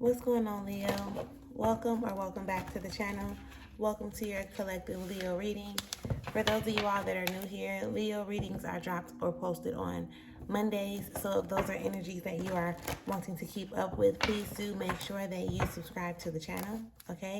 What's going on, Leo? Welcome back to the channel. Welcome to your collective Leo reading. For those of you all that are new here, Leo readings are dropped or posted on Mondays. So if those are energies that you are wanting to keep up with, please do make sure that you subscribe to the channel, okay?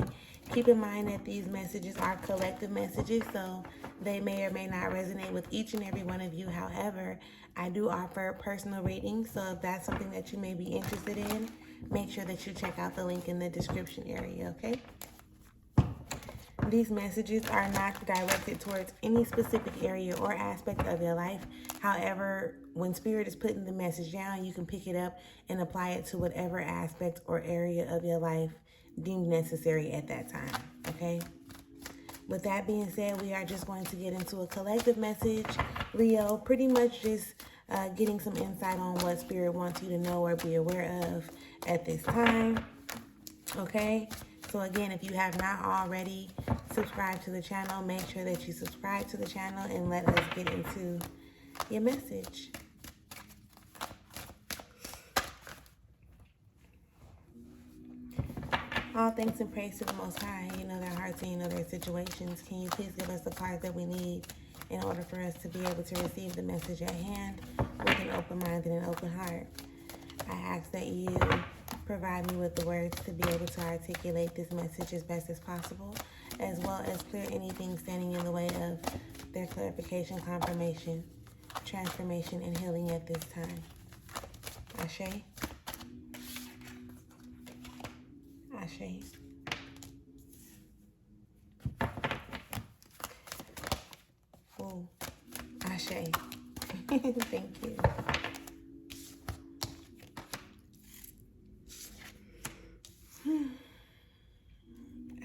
Keep in mind that these messages are collective messages, so they may or may not resonate with each and every one of you. However, I do offer personal readings, so if that's something that you may be interested in, make sure that you check out the link in the description area, okay? These messages are not directed towards any specific area or aspect of your life. However, when Spirit is putting the message down, you can pick it up and apply it to whatever aspect or area of your life deemed necessary at that time, okay? With that being said, we are just going to get into a collective message. Leo, pretty much just getting some insight on what Spirit wants you to know or be aware of at this time, okay? So again, if you have not already subscribed to the channel, make sure that you subscribe to the channel and let us get into your message. All thanks and praise to the Most High. You know their hearts and you know their situations. Can you please give us the cards that we need in order for us to be able to receive the message at hand with an open mind and an open heart? I ask that you provide me with the words to be able to articulate this message as best as possible, as well as clear anything standing in the way of their clarification, confirmation, transformation, and healing at this time. Ashe. Ashe. Oh, Ashe. Thank you.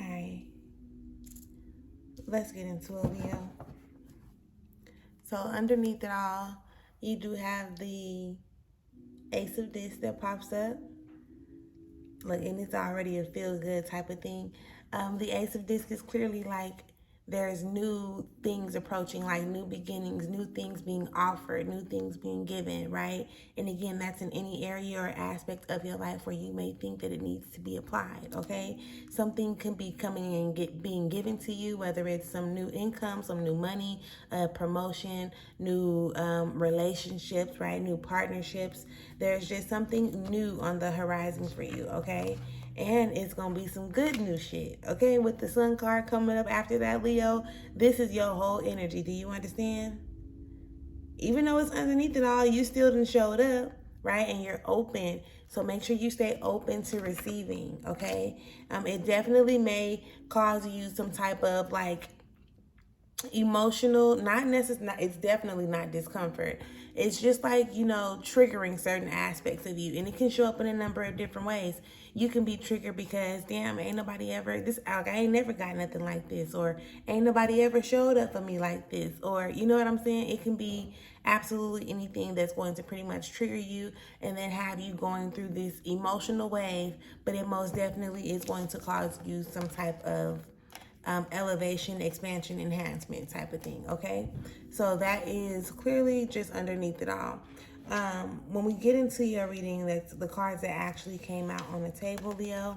Alright. Let's get into it, Leo. So underneath it all, you do have the Ace of Discs that pops up. Look, and it's already a feel-good type of thing. The Ace of Discs is clearly like there's new things approaching, like new beginnings, new things being offered, new things being given, right? And again, that's in any area or aspect of your life where you may think that it needs to be applied, okay? Something can be coming and being given to you, whether it's some new income, some new money, promotion, new relationships, right? New partnerships. There's just something new on the horizon for you, okay? And it's going to be some good new shit, okay? With the Sun card coming up after that, Leo, this is your whole energy. Do you understand? Even though it's underneath it all, you still didn't show it up, right? And you're open. So make sure you stay open to receiving, okay? It definitely may cause you some type of like emotional, not necessarily, it's definitely not discomfort. It's just like, you know, triggering certain aspects of you. And it can show up in a number of different ways. You can be triggered because, damn, ain't nobody ever, I ain't never got nothing like this. Or ain't nobody ever showed up for me like this. Or, you know what I'm saying? It can be absolutely anything that's going to pretty much trigger you and then have you going through this emotional wave. But it most definitely is going to cause you some type of elevation, expansion, enhancement type of thing, okay? So that is clearly just underneath it all. When we get into your reading, that's the cards that actually came out on the table, Leo.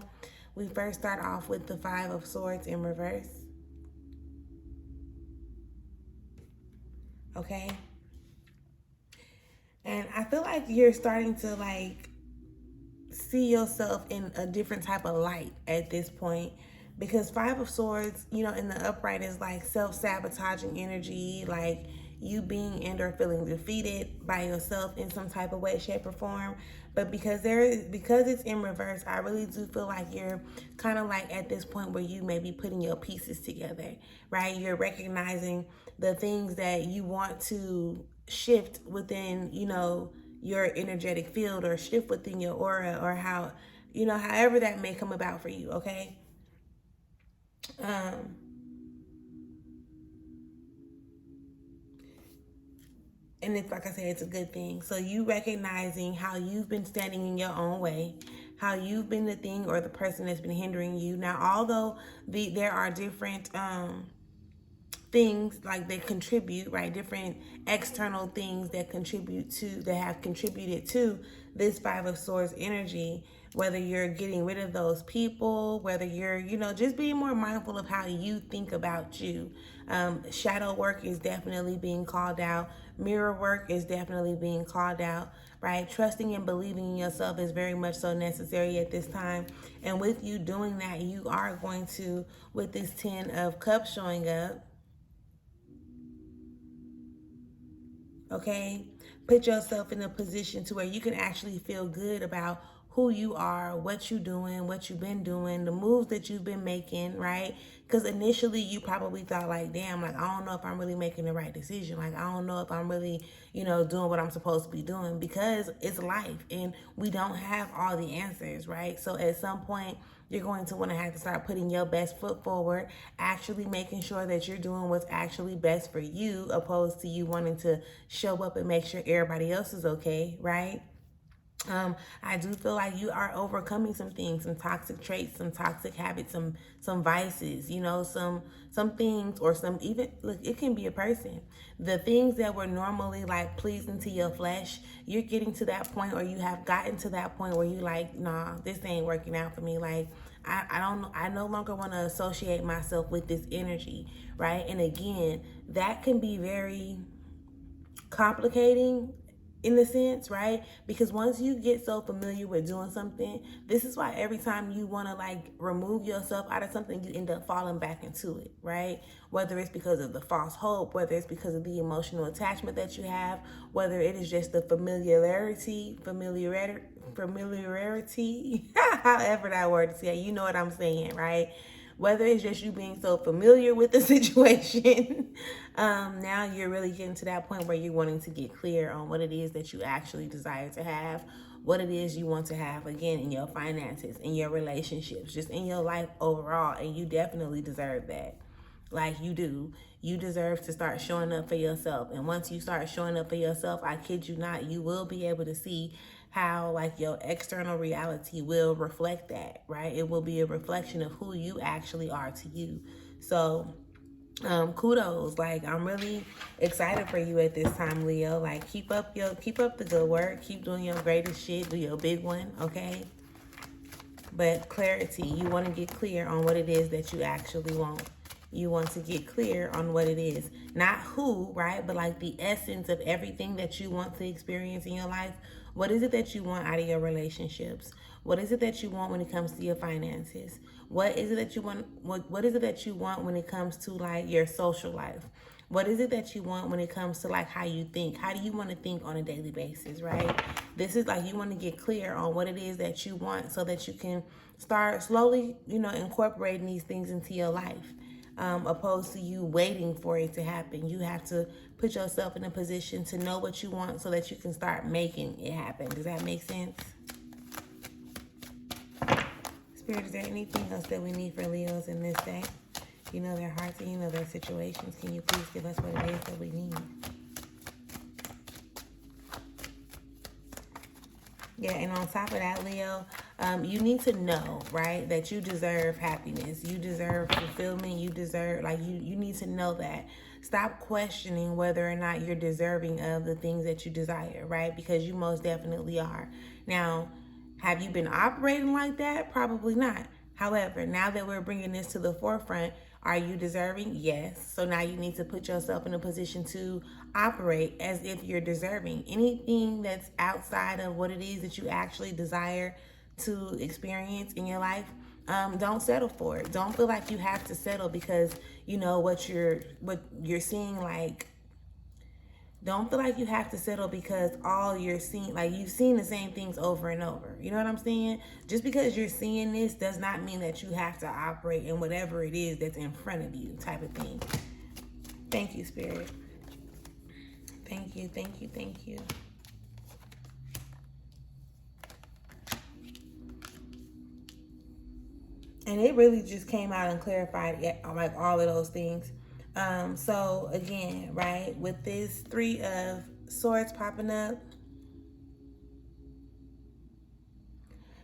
We first start off with the Five of Swords in reverse. Okay? And I feel like you're starting to like see yourself in a different type of light at this point. Because Five of Swords, you know, in the upright is like self-sabotaging energy, like you being and or feeling defeated by yourself in some type of way, shape, or form. But because it's in reverse, I really do feel like you're kind of like at this point where you may be putting your pieces together, right? You're recognizing the things that you want to shift within, you know, your energetic field or shift within your aura or how, you know, however that may come about for you, okay? And it's like I said, it's a good thing. So you recognizing how you've been standing in your own way, how you've been the thing or the person that's been hindering you. Now, although there are different things like that contribute, right? Different external things that contribute to, that have contributed to this Five of Swords energy, whether you're getting rid of those people, whether you're, just being more mindful of how you think about you. Shadow work is definitely being called out. Mirror work is definitely being called out, right? Trusting and believing in yourself is very much so necessary at this time. And with you doing that, you are going to, with this 10 of Cups showing up, okay, put yourself in a position to where you can actually feel good about who you are, what you're doing, what you've been doing, the moves that you've been making, right? Because initially you probably thought like, damn, like, I don't know if I'm really making the right decision. Like, I don't know if I'm really, doing what I'm supposed to be doing, because it's life and we don't have all the answers, right? So at some point, you're going to want to have to start putting your best foot forward, actually making sure that you're doing what's actually best for you, opposed to you wanting to show up and make sure everybody else is okay, right? I do feel like you are overcoming some things, some toxic traits, some toxic habits, some vices, some things, or some, even, look, it can be a person. The things that were normally like pleasing to your flesh, you're getting to that point, or you have gotten to that point where you like, nah, this ain't working out for me. Like, I no longer want to associate myself with this energy, right? And again, that can be very complicating in a sense, right? Because once you get so familiar with doing something, this is why every time you want to like remove yourself out of something, you end up falling back into it, right? Whether it's because of the false hope, whether it's because of the emotional attachment that you have, whether it is just the familiarity, however that word is, yeah, you know what I'm saying, right? Whether it's just you being so familiar with the situation, now you're really getting to that point where you're wanting to get clear on what it is that you actually desire to have, what it is you want to have, again, in your finances, in your relationships, just in your life overall. And you definitely deserve that. Like, you do. You deserve to start showing up for yourself. And once you start showing up for yourself, I kid you not, you will be able to see how like your external reality will reflect that, right? It will be a reflection of who you actually are to you. So kudos. Like, I'm really excited for you at this time, Leo. Like, keep up the good work, keep doing your greatest shit, do your big one, okay? But clarity, you want to get clear on what it is that you actually want. You want to get clear on what it is. Not who, right? But like the essence of everything that you want to experience in your life. What is it that you want out of your relationships? What is it that you want when it comes to your finances? What is it that you want? What is it that you want when it comes to like your social life? What is it that you want when it comes to like how you think? How do you want to think on a daily basis, right? This is like, you want to get clear on what it is that you want so that you can start slowly, incorporating these things into your life. Opposed to you waiting for it to happen. You have to put yourself in a position to know what you want so that you can start making it happen. Does that make sense? Spirit, is there anything else that we need for Leos in this day? You know their hearts and you know their situations. Can you please give us what it is that we need? Yeah, and on top of that, Leo, you need to know, right, that you deserve happiness. You deserve fulfillment. You deserve, like, you need to know that. Stop questioning whether or not you're deserving of the things that you desire, right? Because you most definitely are. Now, have you been operating like that? Probably not. However, now that we're bringing this to the forefront, are you deserving? Yes. So now you need to put yourself in a position to operate as if you're deserving. Anything that's outside of what it is that you actually desire to experience in your life, don't settle for it. Don't feel like you have to settle because what you're seeing, like, don't feel like you have to settle because all you're seeing, like, you've seen the same things over and over. You know what I'm saying? Just because you're seeing this does not mean that you have to operate in whatever it is that's in front of you, type of thing. Thank you, Spirit. Thank you, thank you, thank you. And it really just came out and clarified like all of those things. So again, right, with this 3 of Swords popping up,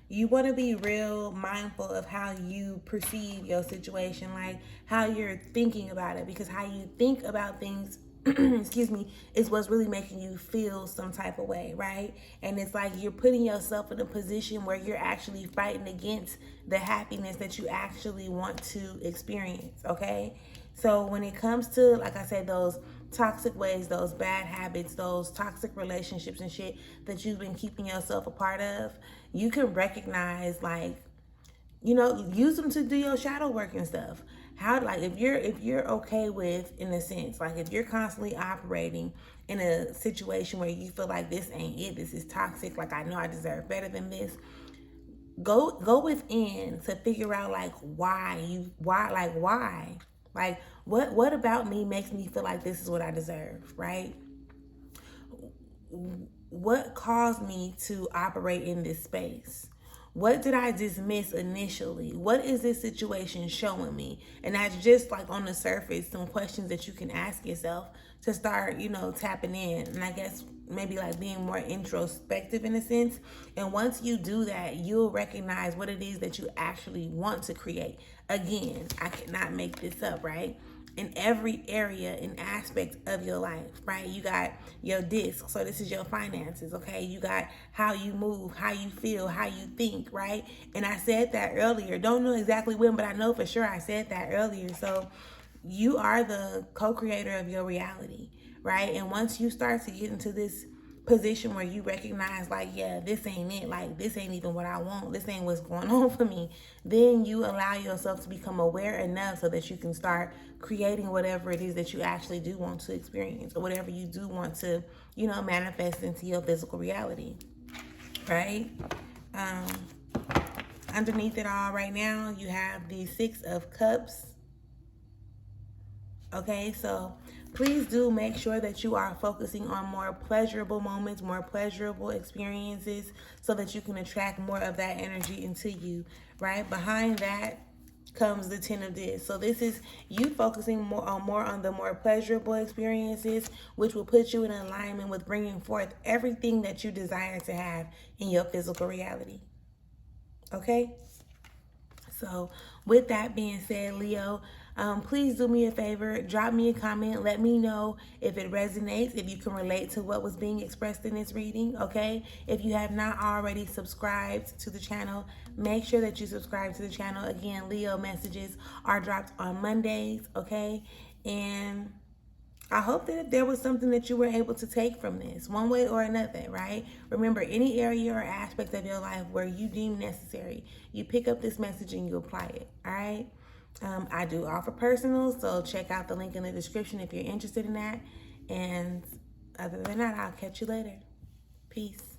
you want to be real mindful of how you perceive your situation, like how you're thinking about it, because how you think about things excuse me, is what's really making you feel some type of way, right? And it's like you're putting yourself in a position where you're actually fighting against the happiness that you actually want to experience, okay? So when it comes to, like I said, those toxic ways, those bad habits, those toxic relationships and shit that you've been keeping yourself a part of, you can recognize, like, use them to do your shadow work and stuff. How, like, if you're okay with, in a sense, like, if you're constantly operating in a situation where you feel like this ain't it, this is toxic, like, I know I deserve better than this, go within to figure out, like, why, like, what about me makes me feel like this is what I deserve, right? What caused me to operate in this space? What did I dismiss initially? What is this situation showing me? And that's just, like, on the surface, some questions that you can ask yourself to start, tapping in. And I guess maybe, like, being more introspective in a sense. And once you do that, you'll recognize what it is that you actually want to create. Again, I cannot make this up, right? In every area and aspect of your life, right? You got your disc, so this is your finances, okay? You got how you move, how you feel, how you think, right? And I said that earlier. Don't know exactly when, but I know for sure I said that earlier. So you are the co-creator of your reality, right? And once you start to get into this position where you recognize, like, yeah, this ain't it, like, this ain't even what I want, this ain't what's going on for me, then you allow yourself to become aware enough so that you can start creating whatever it is that you actually do want to experience, or whatever you do want to, manifest into your physical reality, right? Underneath it all right now, you have the Six of Cups. Okay, so please do make sure that you are focusing on more pleasurable moments, more pleasurable experiences, so that you can attract more of that energy into you, right? Behind that comes the Ten of Discs. So this is you focusing more on the more pleasurable experiences, which will put you in alignment with bringing forth everything that you desire to have in your physical reality. Okay? So with that being said, Leo, please do me a favor, drop me a comment, let me know if it resonates, if you can relate to what was being expressed in this reading, okay? If you have not already subscribed to the channel, make sure that you subscribe to the channel. Again, Leo messages are dropped on Mondays, okay? And I hope that if there was something that you were able to take from this, one way or another, right? Remember, any area or aspect of your life where you deem necessary, you pick up this message and you apply it, all right? I do offer personals, so check out the link in the description if you're interested in that. And other than that, I'll catch you later. Peace.